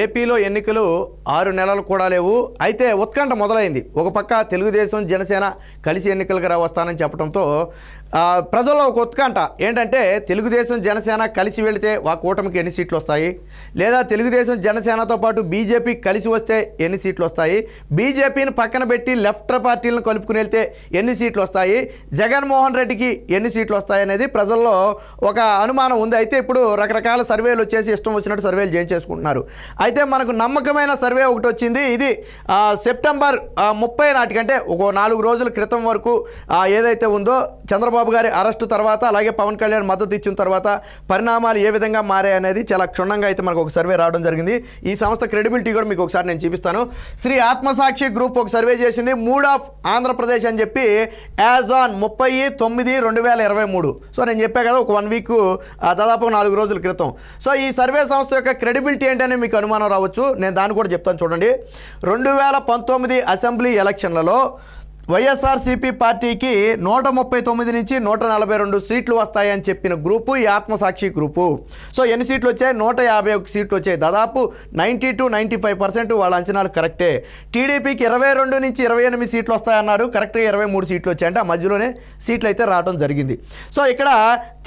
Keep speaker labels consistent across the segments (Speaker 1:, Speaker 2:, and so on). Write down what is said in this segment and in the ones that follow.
Speaker 1: ఏపీలో ఎన్నికలు 6 నెలలు కూడా లేవు. అయితే ఉత్కంఠ మొదలైంది. ఒక పక్క తెలుగుదేశం జనసేన కలిసి ఎన్నికలకు వస్తానని చెప్పడంతో ప్రజల్లో ఒక ఉత్కంఠ ఏంటంటే తెలుగుదేశం జనసేన కలిసి వెళితే ఆ కూటమికి ఎన్ని సీట్లు వస్తాయి, లేదా తెలుగుదేశం జనసేనతో పాటు బీజేపీ కలిసి వస్తే ఎన్ని సీట్లు వస్తాయి, బీజేపీని పక్కన పెట్టి లెఫ్ట్ పార్టీలను కలుపుకుని వెళ్తే ఎన్ని సీట్లు వస్తాయి, జగన్మోహన్ రెడ్డికి ఎన్ని సీట్లు వస్తాయి అనేది ప్రజల్లో ఒక అనుమానం ఉంది. అయితే ఇప్పుడు రకరకాల సర్వేలు వచ్చేసి ఇష్టం వచ్చినట్టు సర్వేలు చేయించేసుకుంటున్నారు. అయితే మనకు నమ్మకమైన సర్వే ఒకటి వచ్చింది. ఇది సెప్టెంబర్ 30 నాటికంటే ఒక 4 రోజుల క్రితం వరకు ఏదైతే ఉందో చంద్రబాబు గారి అరెస్టు తర్వాత, అలాగే పవన్ కళ్యాణ్ మద్దతు ఇచ్చిన తర్వాత పరిణామాలు ఏ విధంగా మారాయి అనేది చాలా క్షుణ్ణంగా అయితే మనకు ఒక సర్వే రావడం జరిగింది. ఈ సంస్థ క్రెడిబిలిటీ కూడా మీకు ఒకసారి నేను చూపిస్తాను. శ్రీ ఆత్మసాక్షి గ్రూప్ ఒక సర్వే చేసింది. మూడ్ ఆఫ్ ఆంధ్రప్రదేశ్ అని చెప్పి యాజ్ ఆన్ 30/9/2023. సో నేను చెప్పా కదా ఒక 1 వీక్ దాదాపు 4 రోజుల క్రితం. సో ఈ సర్వే సంస్థ యొక్క క్రెడిబిలిటీ ఏంటనే మీకు అనుమానం రావచ్చు. నేను దాన్ని కూడా చెప్తాను చూడండి. 2019 అసెంబ్లీ ఎలక్షన్లలో వైఎస్ఆర్సీపీ పార్టీకి 139 నుంచి 142 సీట్లు వస్తాయని చెప్పిన గ్రూపు ఈ ఆత్మసాక్షి గ్రూపు. సో ఎన్ని సీట్లు వచ్చాయి? 151 సీట్లు వచ్చాయి. దాదాపు 90 to 95% వాళ్ళ అంచనాలు కరెక్టే. టీడీపీకి 22 నుంచి 28 సీట్లు వస్తాయన్నారు. కరెక్ట్గా 23 సీట్లు వచ్చాయంటే ఆ మధ్యలోనే సీట్లు అయితే రావడం జరిగింది. సో ఇక్కడ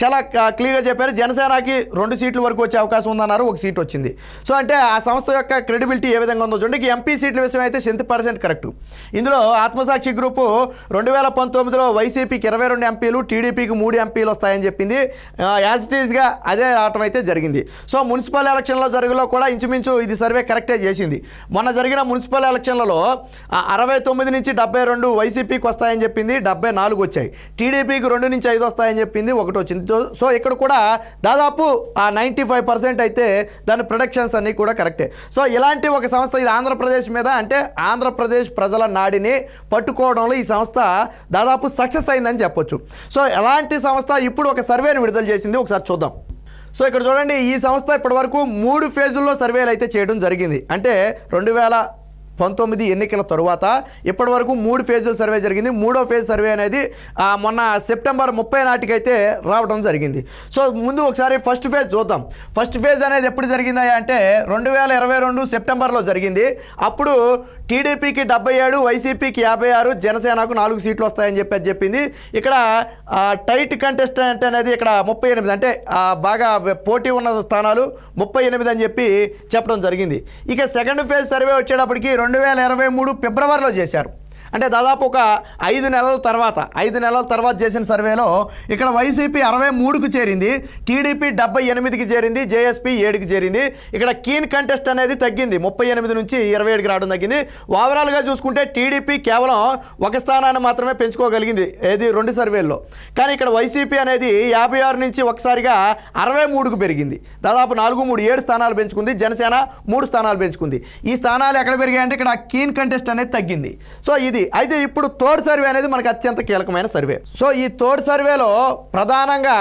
Speaker 1: చాలా క్లియర్గా చెప్పారు. జనసేనకి 2 సీట్ల వరకు వచ్చే అవకాశం ఉందన్నారు, 1 సీట్ వచ్చింది. సో అంటే ఆ సంస్థ యొక్క క్రెడిబిలిటీ ఏ విధంగా ఉందో చూడండి. ఎంపీ సీట్ల విషయం అయితే 100% కరెక్ట్. ఇందులో ఆత్మసాక్షి గ్రూప్ 2019లో వైసీపీకి 22 ఎంపీలు, టీడీపీకి 3 ఎంపీలు వస్తాయని చెప్పింది. యాజ్ ఇట్ ఈస్గా అదే రావటం అయితే జరిగింది. సో మున్సిపల్ ఎలక్షన్లో జరుగులో కూడా ఇంచుమించు ఇది సర్వే కరెక్టే చేసింది. మొన్న జరిగిన మున్సిపల్ ఎలక్షన్లలో 69 నుంచి 72 వైసీపీకి వస్తాయని చెప్పింది, 74 వచ్చాయి. టీడీపీకి 2 నుంచి 5 వస్తాయని చెప్పింది, 1 వచ్చింది. సో ఇక్కడ కూడా దాదాపు 95% అయితే దాని ప్రొడక్షన్స్ అన్నీ కూడా కరెక్టే. సో ఇలాంటి ఒక సంస్థ ఇది ఆంధ్రప్రదేశ్ మీద, అంటే ఆంధ్రప్రదేశ్ ప్రజల నాడిని పట్టుకోవడంలో ఈ సంస్థ దాదాపు సక్సెస్ అయిందని చెప్పొచ్చు. సో ఎలాంటి సంస్థ ఇప్పుడు ఒక సర్వేని విడుదల చేసింది, ఒకసారి చూద్దాం. సో ఇక్కడ చూడండి, ఈ సంస్థ ఇప్పటివరకు 3 ఫేజుల్లో సర్వేలు అయితే చేయడం జరిగింది. అంటే 2019 ఎన్నికల తరువాత ఇప్పటి వరకు 3 ఫేజుల సర్వే జరిగింది. 3వ ఫేజ్ సర్వే అనేది మొన్న సెప్టెంబర్ 30 నాటికైతే రావడం జరిగింది. సో ముందు ఒకసారి ఫస్ట్ ఫేజ్ చూద్దాం. ఫస్ట్ ఫేజ్ అనేది ఎప్పుడు జరిగిందా అంటే 2022 సెప్టెంబర్లో జరిగింది. అప్పుడు టీడీపీకి 77, వైసీపీకి 56, జనసేనకు 4 సీట్లు వస్తాయని చెప్పింది. ఇక్కడ టైట్ కంటెస్టెంట్ అనేది ఇక్కడ 38, అంటే బాగా పోటీ ఉన్న స్థానాలు 38 అని చెప్పడం జరిగింది. ఇక సెకండ్ ఫేజ్ సర్వే వచ్చేటప్పటికి 2023 ఫిబ్రవరిలో చేశారు. అంటే దాదాపు ఒక 5 నెలల తర్వాత చేసిన సర్వేలో ఇక్కడ వైసీపీ 63కు చేరింది, టీడీపీ 78కి చేరింది, జేఎస్పీ 7కి చేరింది. ఇక్కడ కీన్ కంటెస్ట్ అనేది తగ్గింది, 38 నుంచి 27కి రావడం తగ్గింది. ఓవరాల్గా చూసుకుంటే టీడీపీ కేవలం 1 స్థానాన్ని మాత్రమే పెంచుకోగలిగింది ఏది 2 సర్వేల్లో. కానీ ఇక్కడ వైసీపీ అనేది 56 నుంచి ఒకసారిగా 63కు పెరిగింది, దాదాపు 7 స్థానాలు పెంచుకుంది. జనసేన 3 స్థానాలు పెంచుకుంది. ఈ స్థానాలు ఎక్కడ పెరిగాయంటే ఇక్కడ కీన్ కంటెస్ట్ అనేది తగ్గింది. సో ఇది అయితే ఇప్పుడు థర్డ్ సర్వే అనేది మనకు అత్యంత కీలకమైన సర్వే. సో ఈ థర్డ్ సర్వేలో ప్రధానంగా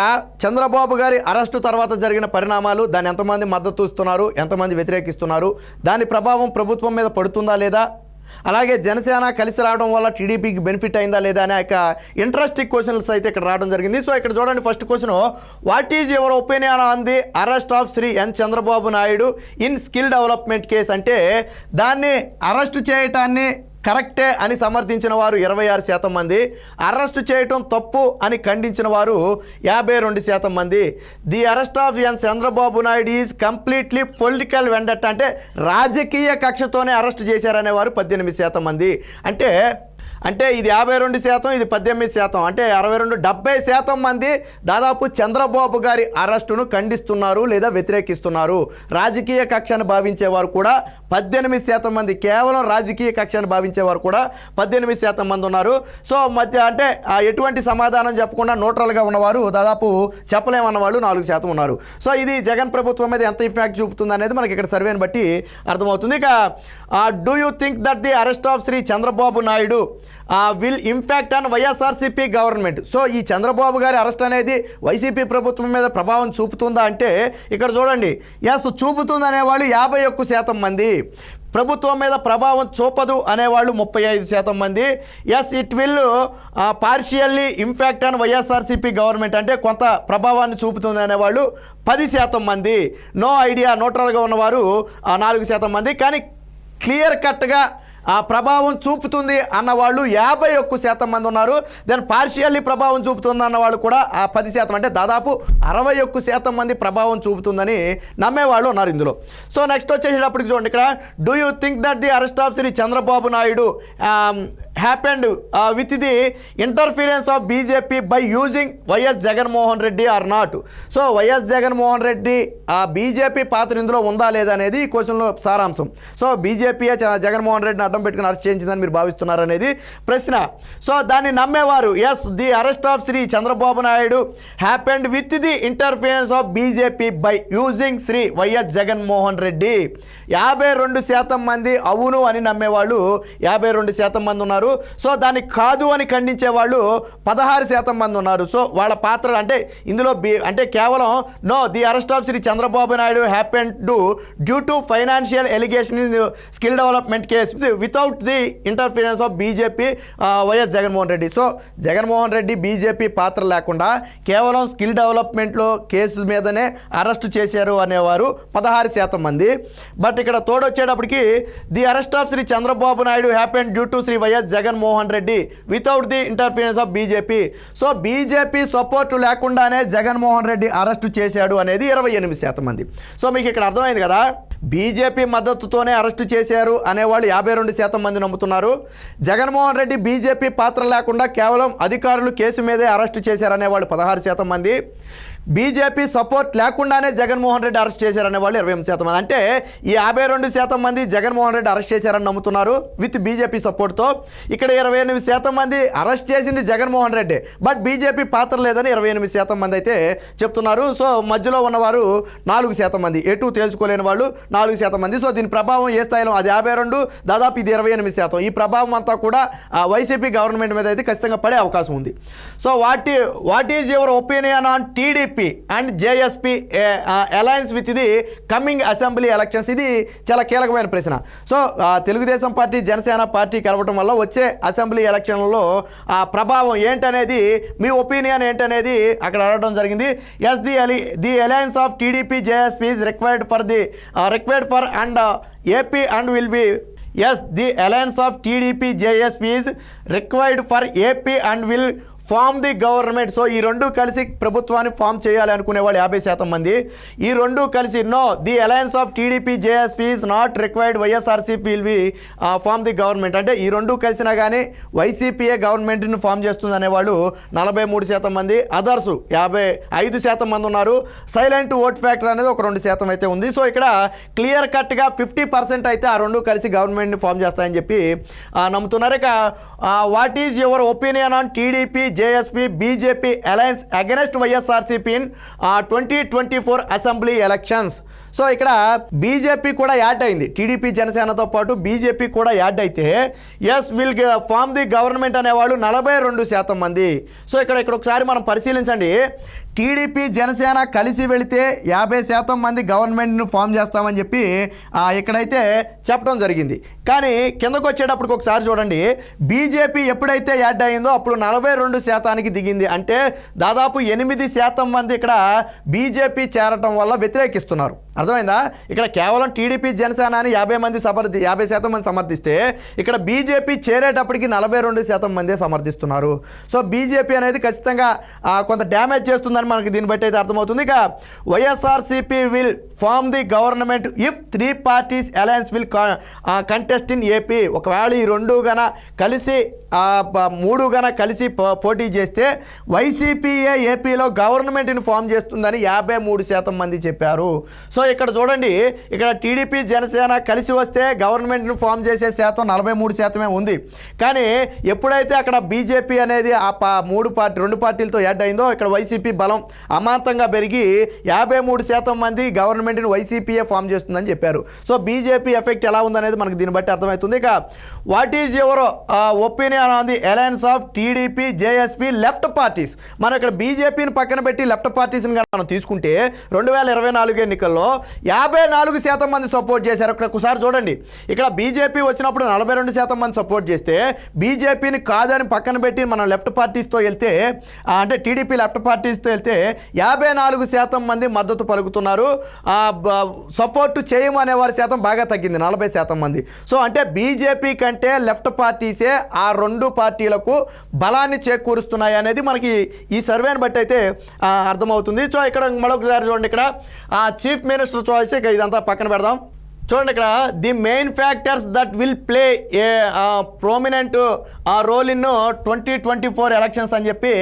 Speaker 1: చంద్రబాబు గారి అరెస్టు తర్వాత జరిగిన పరిణామాలు, దాన్ని ఎంతమంది మద్దతు ఇస్తున్నారు, ఎంతమంది వ్యతిరేకిస్తున్నారు, దాని ప్రభావం ప్రభుత్వం మీద పడుతుందా లేదా, అలాగే జనసేన కలిసి రావడం వల్ల టీడీపీకి బెనిఫిట్ అయిందా లేదా అనే ఇంట్రెస్టింగ్ క్వశ్చన్స్ అయితే ఇక్కడ రావడం జరిగింది. సో ఇక్కడ చూడండి, first question, what is your opinion on the arrest of Shri N Chandrababu Naidu in skill development case? అంటే దాన్ని అరెస్టు చేయటాన్ని కరెక్టే అని సమర్థించిన వారు 26% మంది, అరెస్టు చేయటం తప్పు అని ఖండించిన వారు 52% మంది. The arrest of N Chandrababu Naidu is completely political vendetta, అంటే రాజకీయ కక్షతోనే అరెస్ట్ చేశారనేవారు 18% మంది. అంటే ఇది 52%, ఇది 18%, అంటే 70% మంది దాదాపు చంద్రబాబు గారి అరెస్టును ఖండిస్తున్నారు లేదా వ్యతిరేకిస్తున్నారు. రాజకీయ కక్షను భావించేవారు కూడా 18% మంది, కేవలం రాజకీయ కక్షను భావించేవారు కూడా 18% మంది ఉన్నారు. సో అంటే ఎటువంటి సమాధానం చెప్పకుండా న్యూట్రల్గా ఉన్నవారు దాదాపు చెప్పలేమన్న వాళ్ళు 4% ఉన్నారు. సో ఇది జగన్ ప్రభుత్వం మీద ఎంత ఇంపాక్ట్ చూపుతుంది అనేది మనకి ఇక్కడ సర్వేని బట్టి అర్థమవుతుంది. ఇక do you think that the arrest of Shri Chandrababu Naidu will impact on YSRCP government? So ఈ చంద్రబాబు గారి అరెస్ట్ అనేది వైసీపీ ప్రభుత్వం మీద ప్రభావం చూపుతుందా అంటే ఇక్కడ చూడండి, ఎస్ చూపుతుంది అనేవాళ్ళు 51% మంది, ప్రభుత్వం మీద ప్రభావం చూపదు అనేవాళ్ళు 35% మంది. Yes it will partially impact on YSRCP government, అంటే కొంత ప్రభావాన్ని చూపుతుంది అనేవాళ్ళు 10% మంది. నో ఐడియా న్యూట్రల్గా ఉన్నవారు 4% మంది. కానీ క్లియర్ కట్గా ఆ ప్రభావం చూపుతుంది అన్నవాళ్ళు 51% మంది ఉన్నారు. దెన్ పార్షియల్లీ ప్రభావం చూపుతుంది అన్నవాళ్ళు కూడా 10%, అంటే దాదాపు 61% మంది ప్రభావం చూపుతుందని నమ్మేవాళ్ళు ఉన్నారు ఇందులో. సో నెక్స్ట్ వచ్చేసేటప్పటికి చూడండి, ఇక్కడ do you think that the arrest of Shri Chandrababu Naidu happened with the interference of BJP by using YS Jaganmohan Reddy or not? So YS Jaganmohan Reddy BJP పాత్ర ఇందులో ఉందా లేదా అనేది ఈ క్వశ్చన్లో సారాంశం. సో బీజేపీయే జగన్మోహన్ రెడ్డిని అడ్డం పెట్టుకుని అరెస్ట్ చేయించిందని మీరు భావిస్తున్నారనేది ప్రశ్న. సో దాన్ని నమ్మేవారు as the arrest of Shri Chandrababu Naidu happened with the interference of BJP by using Shri YS Jaganmohan Reddy. 52% మంది అవును అని నమ్మేవాళ్ళు 52% మంది ఉన్నారు. సో దాన్ని కాదు అని ఖండించే వాళ్ళు 16% మంది ఉన్నారు. సో వాళ్ళ పాత్ర అంటే ఇందులో అంటే కేవలం no the arrest of Shri Chandrababu Naidu happen due to financial allegation in skill development case without the interference of BJP YS Jaganmohan Reddy. So Jaganmohan Reddy BJP పాత్ర లేకుండా కేవలం స్కిల్ డెవలప్మెంట్లో కేసు మీదనే అరెస్ట్ చేశారు అనేవారు 16% మంది. బట్ ఇక్కడ తోడొచ్చేటప్పటికి the arrest of Shri Chandrababu Naidu happen due to Shri YS Jaganmohan Reddy without the interference of BJP. So BJP support లేకుండానే జగన్మోహన్ రెడ్డి అరెస్టు చేశాడు అనేది 28% మంది. సో మీకు ఇక్కడ అర్థమైంది కదా, బీజేపీ మద్దతుతోనే అరెస్టు చేశారు అనేవాళ్ళు 52% మంది నమ్ముతున్నారు. జగన్మోహన్ రెడ్డి బీజేపీ పాత్ర లేకుండా కేవలం అధికారులు కేసు మీదే అరెస్టు చేశారనేవాళ్ళు 16% మంది. బీజేపీ సపోర్ట్ లేకుండానే జగన్మోహన్ రెడ్డి అరెస్ట్ చేశారనే వాళ్ళు 28% మంది. అంటే ఈ 52% మంది జగన్మోహన్ రెడ్డి అరెస్ట్ చేశారని నమ్ముతున్నారు విత్ బీజేపీ సపోర్ట్తో. ఇక్కడ 28% మంది అరెస్ట్ చేసింది జగన్మోహన్ రెడ్డి, బట్ బీజేపీ పాత్ర లేదని 28% మంది అయితే చెప్తున్నారు. సో మధ్యలో ఉన్నవారు 4% మంది, ఎటు తేల్చుకోలేని వాళ్ళు 4% మంది. సో దీని ప్రభావం ఏ స్థాయిలో, అది 52, దాదాపు ఇది 28%. ఈ ప్రభావం అంతా కూడా వైసీపీ గవర్నమెంట్ మీద అయితే ఖచ్చితంగా పడే అవకాశం ఉంది. So what is your opinion on TDP and JSP alliance with the coming assembly elections? ఇది చాలా కీలకమైన ప్రశ్న. So Telugu Desam party Janasena party కలవటం వల్ల వచ్చే అసెంబ్లీ ఎలక్షన్లలో ఆ ప్రభావం ఏంటనేది, మీ ఒపీనియన్ ఏంటనేది అక్కడ అడగడం జరిగింది. Yes the alliance of TDP JSP is required for and AP and will be yes the alliance of TDP JSP is required for AP and will form the government. So ఈ రెండు కలిసి ప్రభుత్వాన్ని form చేయాలి అనుకునే వాళ్ళు 50% మంది. ఈ రెండు కలిసి no the alliance of TDP JSP is not required YSRCP will be form the government. అంటే ఈ రెండు కలిసినా కానీ వైసీపీఏ గవర్నమెంట్ని ఫామ్ చేస్తుంది అనేవాళ్ళు 43% మంది. అదర్స్ 55% మంది ఉన్నారు. సైలెంట్ ఓట్ ఫ్యాక్టర్ అనేది ఒక 2% అయితే ఉంది. సో ఇక్కడ క్లియర్ కట్గా 50% అయితే ఆ రెండు కలిసి గవర్నమెంట్ని ఫామ్ చేస్తాయని చెప్పి నమ్ముతున్నారు. ఇక what is your opinion on TDP JSP BJP alliance against YSRCP in 2024 assembly elections? So ఇక్కడ బీజేపీ కూడా యాడ్ అయింది, టీడీపీ జనసేనతో పాటు బీజేపీ కూడా యాడ్ అయితే yes will form the government అనేవాళ్ళు 42% మంది. సో ఇక్కడ ఒకసారి మనం పరిశీలించండి, టీడీపీ జనసేన కలిసి వెళితే 50% మంది గవర్నమెంట్ను ఫామ్ చేస్తామని చెప్పి ఇక్కడైతే చెప్పడం జరిగింది. కానీ కిందకు వచ్చేటప్పటికి ఒకసారి చూడండి, బీజేపీ ఎప్పుడైతే యాడ్ అయిందో అప్పుడు 42% దిగింది. అంటే దాదాపు 8% మంది ఇక్కడ బీజేపీ చేరటం వల్ల వ్యతిరేకిస్తున్నారు. అర్థమైందా? ఇక్కడ కేవలం టీడీపీ జనసేన అని 50% మంది సమర్థిస్తే ఇక్కడ బీజేపీ చేరేటప్పటికి 42% మందే సమర్థిస్తున్నారు. సో బీజేపీ అనేది ఖచ్చితంగా కొంత డ్యామేజ్ చేస్తుందని మనకి దీన్ని బట్టి అయితే అర్థమవుతుంది. ఇక YSRCP will form the government if 3 parties alliance will contest in AP. ఒకవేళ ఈ రెండు గన కలిసి 3 గన కలిసి పోటీ చేస్తే వైసీపీఏ ఏపీలో గవర్నమెంట్ని ఫామ్ చేస్తుందని 53% మంది చెప్పారు. సో ఇక్కడ చూడండి, ఇక్కడ టీడీపీ జనసేన కలిసి వస్తే గవర్నమెంట్ను ఫామ్ చేసే శాతం 43% ఉంది. కానీ ఎప్పుడైతే అక్కడ బీజేపీ అనేది ఆ 2 పార్టీలతో యాడ్ అయిందో ఇక్కడ వైసీపీ బలం అమాంతంగా పెరిగి 53% మంది గవర్నమెంట్ని వైసీపీఏ ఫామ్ చేస్తుందని చెప్పారు. సో బీజేపీ ఎఫెక్ట్ ఎలా ఉందనేది మనకు దీన్ని బట్టి అర్థమవుతుంది. ఇక what is your opinion journey on the alliance of TDP JSP left parties. మనం ఇక్కడ బీజేపీని పక్కన పెట్టి లెఫ్ట్ పార్టీస్ని మనం తీసుకుంటే 2024 ఎన్నికల్లో 54% మంది సపోర్ట్ చేశారు. ఇక్కడ ఒకసారి చూడండి, ఇక్కడ బీజేపీ వచ్చినప్పుడు 42% మంది సపోర్ట్ చేస్తే బీజేపీని కాదని పక్కన పెట్టి మనం లెఫ్ట్ పార్టీస్తో వెళ్తే, అంటే టీడీపీ లెఫ్ట్ పార్టీస్తో వెళ్తే 54% మంది మద్దతు పలుకుతున్నారు. సపోర్టు చేయము అనేవారి శాతం బాగా తగ్గింది, 40% మంది. సో అంటే బీజేపీ కంటే లెఫ్ట్ పార్టీసే ఆ రెండు పార్టీలకు బలాన్ని చేకూరుస్తున్నాయి అనేది మనకి ఈ సర్వేని బట్టి అయితే అర్థమవుతుంది. సో ఇక్కడ మరొకసారి చూడండి, ఇక్కడ చీఫ్ మినిస్టర్ చాయిస్, ఇక ఇదంతా పక్కన పెడదాం. చూడండి, ఇక్కడ the main factors that will play a prominent role in 2024 elections అని చెప్పి,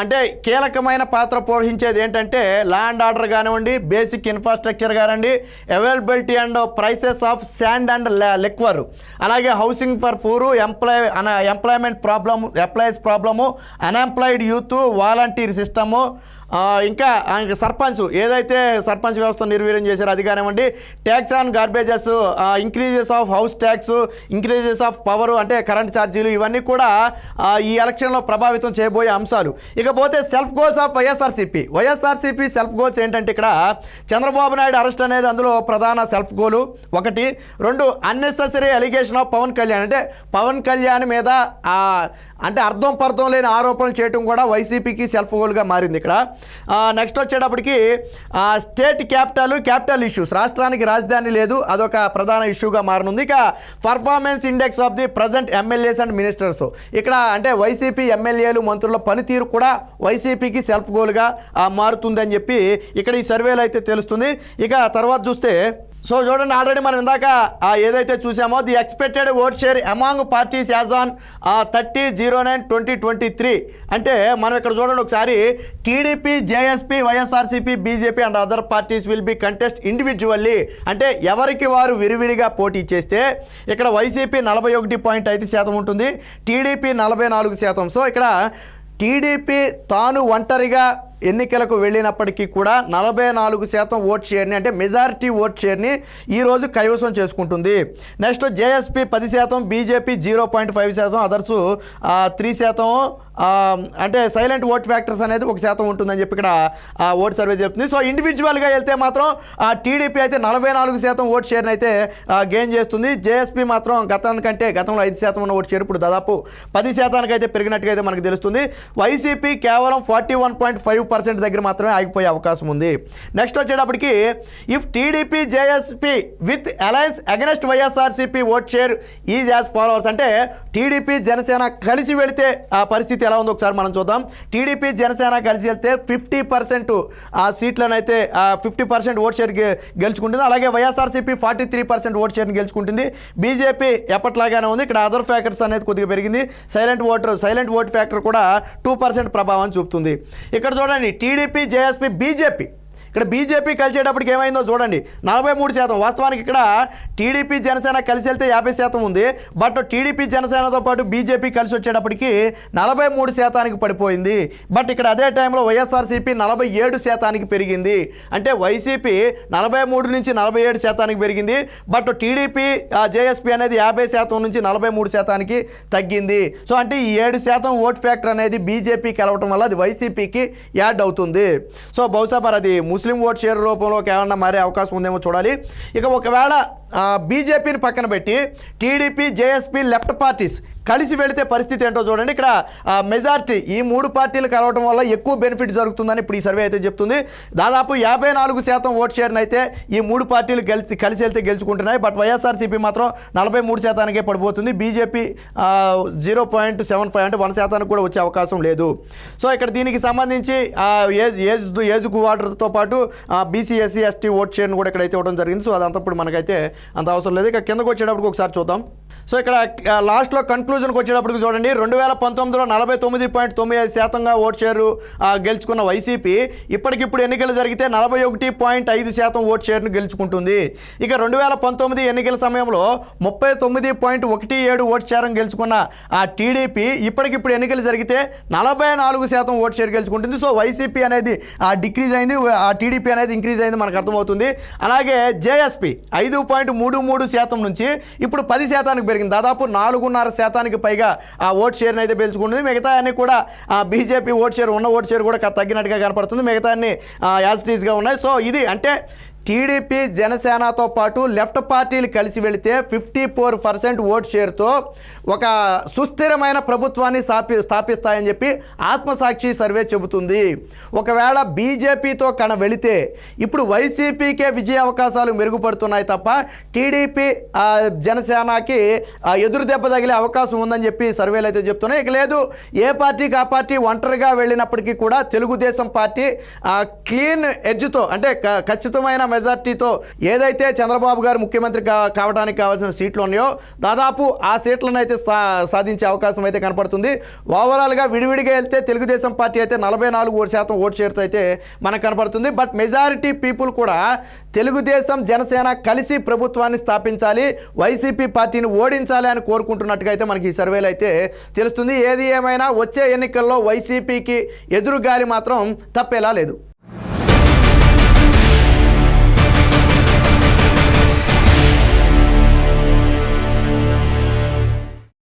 Speaker 1: అంటే కీలకమైన పాత్ర పోషించేది ఏంటంటే ల్యాండ్ ఆర్డర్ కానివ్వండి, బేసిక్ ఇన్ఫ్రాస్ట్రక్చర్ కానివ్వండి, availability and prices of sand and liquor, అలాగే housing for poor, employment problem, employees problem, unemployed youth, volunteer system, ఇంకా సర్పంచ్ ఏదైతే సర్పంచ్ వ్యవస్థ నిర్వీర్యం చేశారో అది కానివ్వండి, tax on garbages, increases of house tax, increases of power అంటే కరెంట్ ఛార్జీలు, ఇవన్నీ కూడా ఈ ఎలక్షన్లో ప్రభావితం చేయబోయే అంశాలు. ఇకపోతే self goals of YSRCP self goals ఏంటంటే ఇక్కడ చంద్రబాబు నాయుడు అరెస్ట్ అనేది అందులో ప్రధాన సెల్ఫ్ గోలు ఒకటి. రెండు, unnecessary allegation of Pawan Kalyan, అంటే పవన్ కళ్యాణ్ మీద అంటే అర్థం పర్థం లేని ఆరోపణలు చేయడం కూడా వైసీపీకి సెల్ఫ్ గోల్గా మారింది ఇక్కడ. నెక్స్ట్ వచ్చేటప్పటికి స్టేట్ క్యాపిటల్ ఇష్యూస్, రాష్ట్రానికి రాజధాని లేదు, అదొక ప్రధాన ఇష్యూగా మారనుంది. ఇక performance index of the present MLAs and ministers, ఇక్కడ అంటే వైసీపీ ఎమ్మెల్యేలు మంత్రుల పనితీరు కూడా వైసీపీకి సెల్ఫ్ గోల్గా మారుతుందని చెప్పి ఇక్కడ ఈ సర్వేలో అయితే తెలుస్తుంది. ఇక తర్వాత చూస్తే, సో చూడండి, ఆల్రెడీ మనం ఇందాక ఏదైతే చూసామో the expected vote share among parties as on 30/09/2023, అంటే మనం ఇక్కడ చూడండి ఒకసారి, TDP, JSP, YSRCP, BJP and other parties will be contest individually, అంటే ఎవరికి వారు విరివిడిగా పోటీ చేస్తే ఇక్కడ వైసీపీ 41.5% ఉంటుంది, టీడీపీ 44%. సో ఇక్కడ టీడీపీ తాను ఒంటరిగా ఎన్నికలకు వెళ్ళినప్పటికీ కూడా 44% ఓట్ షేర్ని, అంటే మెజారిటీ ఓట్ షేర్ని ఈరోజు కైవసం చేసుకుంటుంది. నెక్స్ట్ జేఎస్పీ 10%, బీజేపీ 0.5%, అదర్సు 3%, అంటే సైలెంట్ ఓట్ ఫ్యాక్టర్స్ అనేది 1% ఉంటుందని చెప్పి ఇక్కడ ఓట్ సర్వే చెప్తుంది. సో ఇండివిజువల్గా వెళ్తే మాత్రం టీడీపీ అయితే 44% ఓట్ షేర్ని అయితే గెయిన్ చేస్తుంది. జేఎస్పీ మాత్రం గతంలో 5% ఉన్న ఓట్ షేర్ ఇప్పుడు దాదాపు 10% అయితే పెరిగినట్టుగా అయితే మనకు తెలుస్తుంది. వైసీపీ కేవలం 41.5% దగ్గర మాత్రమే ఆగిపోయే అవకాశం ఉంది. నెక్స్ట్ వచ్చేటప్పటికి, if TDP JSP with alliance against YSRCP vote share is as followers, అంటే టీడీపీ జనసేన కలిసి వెళితే ఆ పరిస్థితి ఎలా ఉందో ఒకసారి మనం చూద్దాం. టీడీపీ జనసేన కలిసి వెళ్తే 50% ఆ సీట్లను అయితే 50% ఓట్ షేర్ గెలుచుకుంటుంది. అలాగే వైఎస్ఆర్సీపీ 43% ఓట్ షేర్ని గెలుచుకుంటుంది. బీజేపీ ఎప్పట్లాగానే ఉంది, ఇక్కడ అదర్ ఫ్యాక్టర్స్ అనేది కొద్దిగా పెరిగింది. సైలెంట్ ఓట్ ఫ్యాక్టర్ కూడా 2% ప్రభావం చూపుతుంది. ఇక్కడ చూడండి, టీడీపీ, జేఎస్పీ, బీజేపీ, ఇక్కడ బీజేపీ కలిసేటప్పటికి ఏమైందో చూడండి, 43%. వాస్తవానికి ఇక్కడ టీడీపీ జనసేన కలిసి వెళ్తే 50% ఉంది, బట్ టీడీపీ జనసేనతో పాటు బీజేపీ కలిసి వచ్చేటప్పటికి 43% పడిపోయింది. బట్ ఇక్కడ అదే టైంలో వైఎస్ఆర్సీపీ 47% పెరిగింది. అంటే వైసీపీ 43 నుంచి 47% పెరిగింది, బట్ టీడీపీ జేఎస్పీ అనేది 50% నుంచి 43% తగ్గింది. సో అంటే ఈ 7% ఓట్ ఫ్యాక్టర్ అనేది బీజేపీకి కలవటం వల్ల అది వైసీపీకి యాడ్ అవుతుంది. సో బహుశా మరి అది ముస్లిం ఓట్ షేర్ రూపంలో ఏమన్నా మారే అవకాశం ఉందేమో చూడాలి. ఇక ఒకవేళ బీజేపీని పక్కన పెట్టి టీడీపీ, జేఎస్పీ, లెఫ్ట్ పార్టీస్ కలిసి వెళితే పరిస్థితి ఏంటో చూడండి. ఇక్కడ మెజారిటీ ఈ 3 పార్టీలు కలవటం వల్ల ఎక్కువ బెనిఫిట్ జరుగుతుందని ఇప్పుడు ఈ సర్వే అయితే చెప్తుంది. దాదాపు 54% ఓట్ షేర్ని అయితే ఈ 3 పార్టీలు కలిసి వెళ్తే గెలుచుకుంటున్నాయి. బట్ వైఎస్ఆర్సీపీ మాత్రం 43%కే పడిపోతుంది. బీజేపీ 0.75 అంటే 1% కూడా వచ్చే అవకాశం లేదు. సో ఇక్కడ దీనికి సంబంధించి ఏజ్ వాటర్తో పాటు బీసీ, ఎస్సీ, ఎస్టీ ఓట్ షేర్ని కూడా ఇక్కడైతే ఇవ్వడం జరిగింది. సో అదంతా ఇప్పుడు మనకైతే అంత అవసరం లేదు. ఇక కిందకు వచ్చేటప్పుడు ఒకసారి చూద్దాం. సో ఇక్కడ లాస్ట్లో కన్క్లూజన్కి వచ్చేటప్పటికి చూడండి, 2019లో 49.95% ఓట్ షేరు గెలుచుకున్న వైసీపీ ఇప్పటికిప్పుడు ఎన్నికలు జరిగితే 41.5% ఓట్ షేర్ను గెలుచుకుంటుంది. ఇక 2019 ఎన్నికల సమయంలో 39.17 ఓట్ షేర్ను గెలుచుకున్న టీడీపీ ఇప్పటికిప్పుడు ఎన్నికలు జరిగితే 44% ఓట్ షేర్ గెలుచుకుంటుంది. సో వైసీపీ అనేది డిక్రీజ్ అయింది, టీడీపీ అనేది ఇంక్రీజ్ అయింది మనకు అర్థమవుతుంది. అలాగే జేఎస్పీ 5.1 33% నుంచి ఇప్పుడు 10% పెరిగింది. దాదాపు 4.5% పైగా ఆ ఓట్ షేర్ని అయితే పెంచుకుంటుంది. మిగతా అన్ని కూడా బీజేపీ ఓట్ షేర్ ఉన్న ఓట్ షేర్ కూడా తగ్గినట్టుగా కనపడుతుంది. మిగతా అన్ని యాజ్ ఇట్ ఈస్గా ఉన్నాయి. సో ఇది అంటే టీడీపీ జనసేనతో పాటు లెఫ్ట్ పార్టీలు కలిసి వెళితే 54% ఓట్ షేర్తో ఒక సుస్థిరమైన ప్రభుత్వాన్ని స్థాపిస్తాయని చెప్పి ఆత్మసాక్షి సర్వే చెబుతుంది. ఒకవేళ బీజేపీతో వెళితే ఇప్పుడు వైసీపీకే విజయ అవకాశాలు మెరుగుపడుతున్నాయి తప్ప టీడీపీ జనసేనకి ఎదురు దెబ్బ తగిలే అవకాశం ఉందని చెప్పి సర్వేలు అయితే చెప్తున్నాయి. ఇక లేదు, ఏ పార్టీకి ఆ పార్టీ ఒంటరిగా వెళ్ళినప్పటికీ కూడా తెలుగుదేశం పార్టీ క్లీన్ ఎడ్జ్తో అంటే ఖచ్చితమైన మెజార్టీతో ఏదైతే చంద్రబాబు గారు ముఖ్యమంత్రి కావడానికి కావాల్సిన సీట్లు ఉన్నాయో దాదాపు ఆ సీట్లను అయితే సాధించే అవకాశం అయితే కనపడుతుంది. ఓవరాల్గా విడివిడిగా వెళ్తే తెలుగుదేశం పార్టీ అయితే 44% ఓట్ షేర్తో అయితే మనకు కనపడుతుంది. బట్ మెజారిటీ పీపుల్ కూడా తెలుగుదేశం జనసేన కలిసి ప్రభుత్వాన్ని స్థాపించాలి, వైసీపీ పార్టీని ఓడించాలి అని కోరుకుంటున్నట్టుగా అయితే మనకి ఈ సర్వేలు అయితే తెలుస్తుంది. ఏది ఏమైనా వచ్చే ఎన్నికల్లో వైసీపీకి ఎదురుగాలి మాత్రం తప్పేలా లేదు.